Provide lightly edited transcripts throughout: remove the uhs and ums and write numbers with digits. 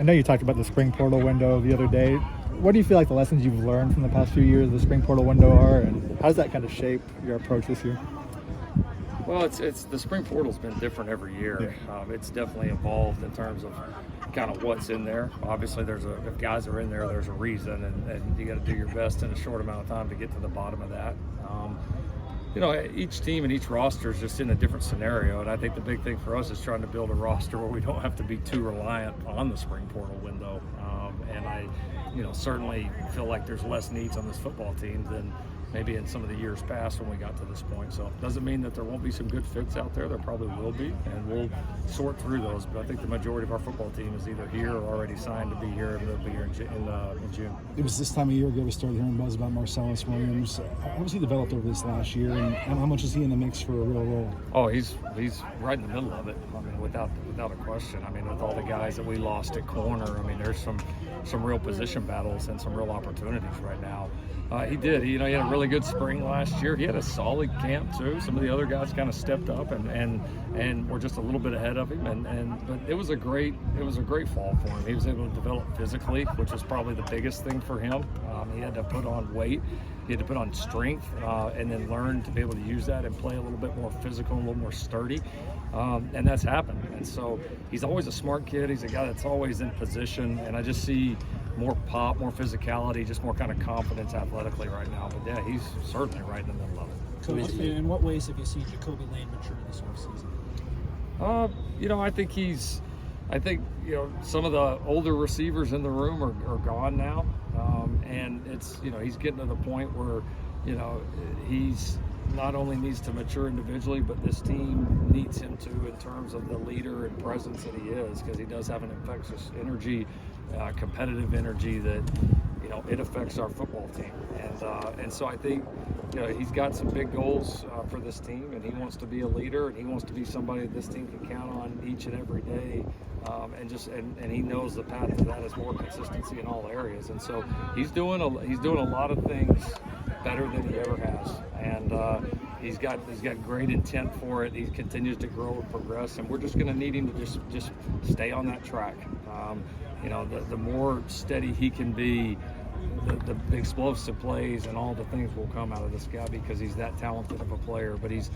I know you talked about the spring portal window the other day. What do you feel like the lessons you've learned from the past few years of the spring portal window are, and how does that kind of shape your approach this year? Well, it's the spring portal's been different every year. It's definitely evolved in terms of kind of what's in there. Obviously, if guys are in there, there's a reason, and you got to do your best in a short amount of time to get to the bottom of that. Each team and each roster is just in a different scenario, and I think the big thing for us is trying to build a roster where we don't have to be too reliant on the spring portal window. And I, certainly feel like there's less needs on this football team than maybe in some of the years past when we got to this point. So it doesn't mean that there won't be some good fits out there. There probably will be, and we'll sort through those. But I think the majority of our football team is either here or already signed to be here, and they'll be here in June. It was this time a year ago we started hearing buzz about Marcelus Williams. How was he developed over this last year, and how much is he in the mix for a real role? Oh, he's right in the middle of it. I mean, without a question. I mean, with all the guys that we lost at corner, I mean, there's some real position battles and some real opportunities right now. He did. He had a really good spring last year. He had a solid camp too. Some of the other guys kind of stepped up and were just a little bit ahead of him. But it was a great fall for him. He was able to develop physically, which is probably the biggest thing for him. He had to put on weight. He had to put on strength, and then learn to be able to use that and play a little bit more physical, a little more sturdy. And that's happened. And so he's always a smart kid. He's a guy that's always in position. And I just see more pop, more physicality, just more kind of confidence athletically right now. But yeah, he's certainly right in the middle of it. Coach, in what ways have you seen Jacobe Lane mature this offseason? I think some of the older receivers in the room are gone now. And it's, he's getting to the point where, he's not only needs to mature individually, but this team needs him to in terms of the leader and presence that he is, because he does have an infectious energy, competitive energy that, it affects our football team. And so I think, he's got some big goals for this team, and he wants to be a leader, and he wants to be somebody that this team can count on each and every day. And he knows the path to that is more consistency in all areas. And so he's doing a lot of things better than he ever has. And he's got great intent for it. He continues to grow and progress, and we're just going to need him to just stay on that track. The more steady he can be, the explosive plays and all the things will come out of this guy, because he's that talented of a player. But he's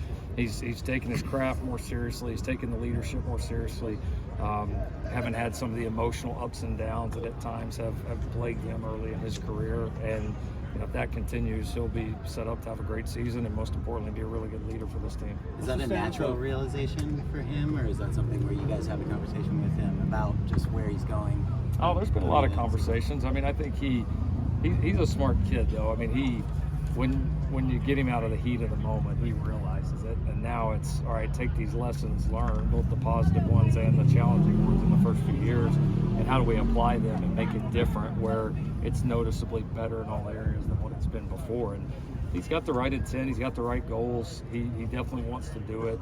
taking his craft more seriously. He's taking the leadership more seriously. Haven't had some of the emotional ups and downs that at times have plagued him early in his career. And if that continues, he'll be set up to have a great season, and most importantly, be a really good leader for this team. Is that a natural realization for him, or is that something where you guys have a conversation with him about just where he's going? Oh, there's been a lot of conversations. I mean, I think he's a smart kid, though. I mean, when you get him out of the heat of the moment, he realizes it. And now it's, all right, take these lessons learned, both the positive ones and the challenging ones in the first few years, and how do we apply them and make it different where it's noticeably better in all areas than what it's been before. And he's got the right intent. He's got the right goals. He definitely wants to do it.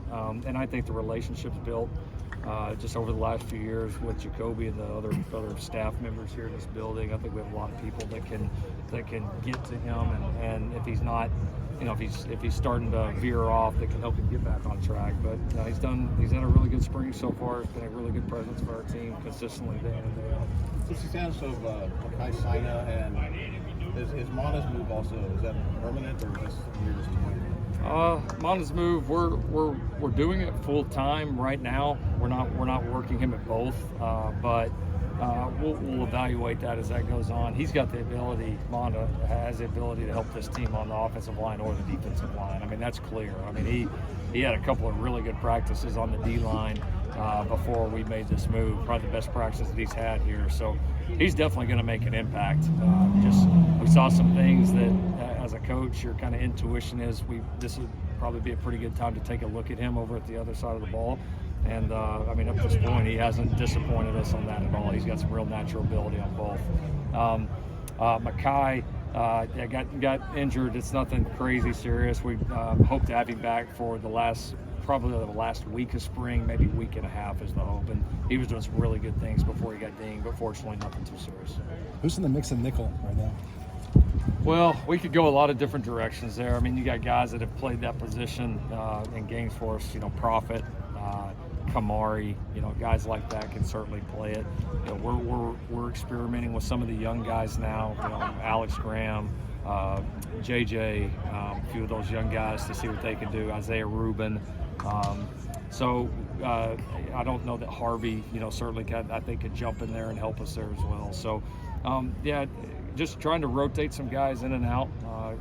And I think the relationship's built just over the last few years with Jacobe and the other staff members here in this building. I think we have a lot of people that can get to him, and if he's not, if he's starting to veer off, that can help him get back on track. But he's had a really good spring so far. It's been a really good presence for our team consistently day in and day out. What's the status of Kai Sina, and is Mana's move also, is that permanent, or is you're just doing? Mana's move, we're doing it full time right now. We're not working him at both, but we'll evaluate that as that goes on. He's got the ability. Mana has the ability to help this team on the offensive line or the defensive line. I mean, that's clear. I mean, he had a couple of really good practices on the D line before we made this move. Probably the best practices that he's had here. So he's definitely going to make an impact. We saw some things that, as a coach, your kind of intuition is this would probably be a pretty good time to take a look at him over at the other side of the ball. And I mean, up to this point, he hasn't disappointed us on that at all. He's got some real natural ability on both. Makai got injured. It's nothing crazy serious. We hope to have him back for probably the last week of spring, maybe week and a half is the hope. And he was doing some really good things before he got dinged, but fortunately nothing too serious. Who's in the mix in nickel right now? Well, we could go a lot of different directions there. I mean, you got guys that have played that position in games for us, Prophet, Kamari, guys like that can certainly play it. We're experimenting with some of the young guys now. Alex Graham, JJ, a few of those young guys to see what they can do. Isaiah Rubin. So I don't know that Harvey, certainly I think could jump in there and help us there as well. So just trying to rotate some guys in and out.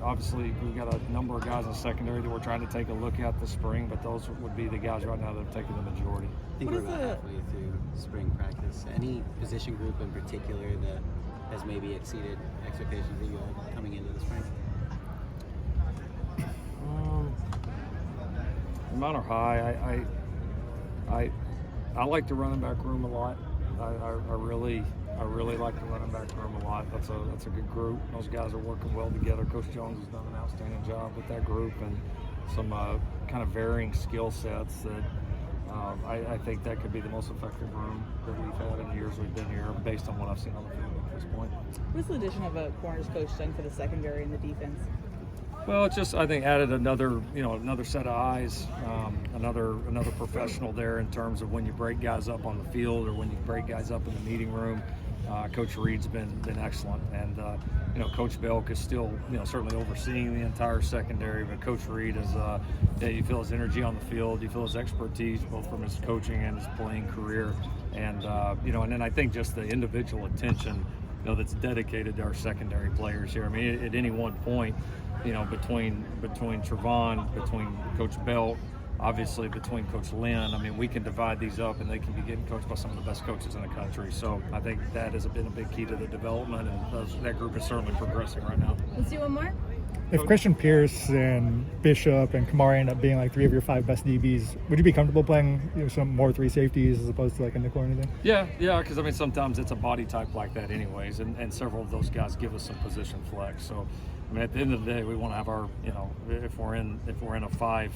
Obviously, we've got a number of guys in secondary that we're trying to take a look at this spring, but those would be the guys right now that have taken the majority. I think we're about halfway through spring practice. Any position group in particular that has maybe exceeded expectations that you had coming into the spring? Mine are high. I like the running back room a lot. I really like the running back room a lot. That's a good group. Those guys are working well together. Coach Jones has done an outstanding job with that group and some kind of varying skill sets that I think that could be the most effective room that we've had in the years we've been here, based on what I've seen on the field at this point. What's the addition of a corners coach done for the secondary and the defense? Well, it's just, I think, added another set of eyes, another professional there in terms of when you break guys up on the field or when you break guys up in the meeting room. Coach Reed's been excellent, and Coach Belk is still certainly overseeing the entire secondary. But Coach Reed is, you feel his energy on the field, you feel his expertise both from his coaching and his playing career, and and then I think just the individual attention that's dedicated to our secondary players here. I mean, at any one point, between Trevon, between Coach Belk, obviously between Coach Lynn, I mean, we can divide these up and they can be getting coached by some of the best coaches in the country. So I think that has been a big key to the development, and that group is certainly progressing right now. Let's do one more. If Christian Pierce and Bishop and Kamari end up being like 3 of your 5 best DBs, would you be comfortable playing some more 3 safeties as opposed to like a nickel or anything? Yeah, because I mean sometimes it's a body type like that anyways, and several of those guys give us some position flex. So I mean, at the end of the day, we want to have our, if we're in a 5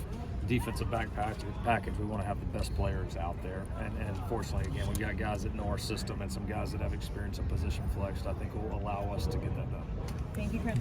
defensive back package, we want to have the best players out there. And fortunately, again, we've got guys that know our system and some guys that have experience in position flex that I think will allow us to get that done. Thank you, Coach.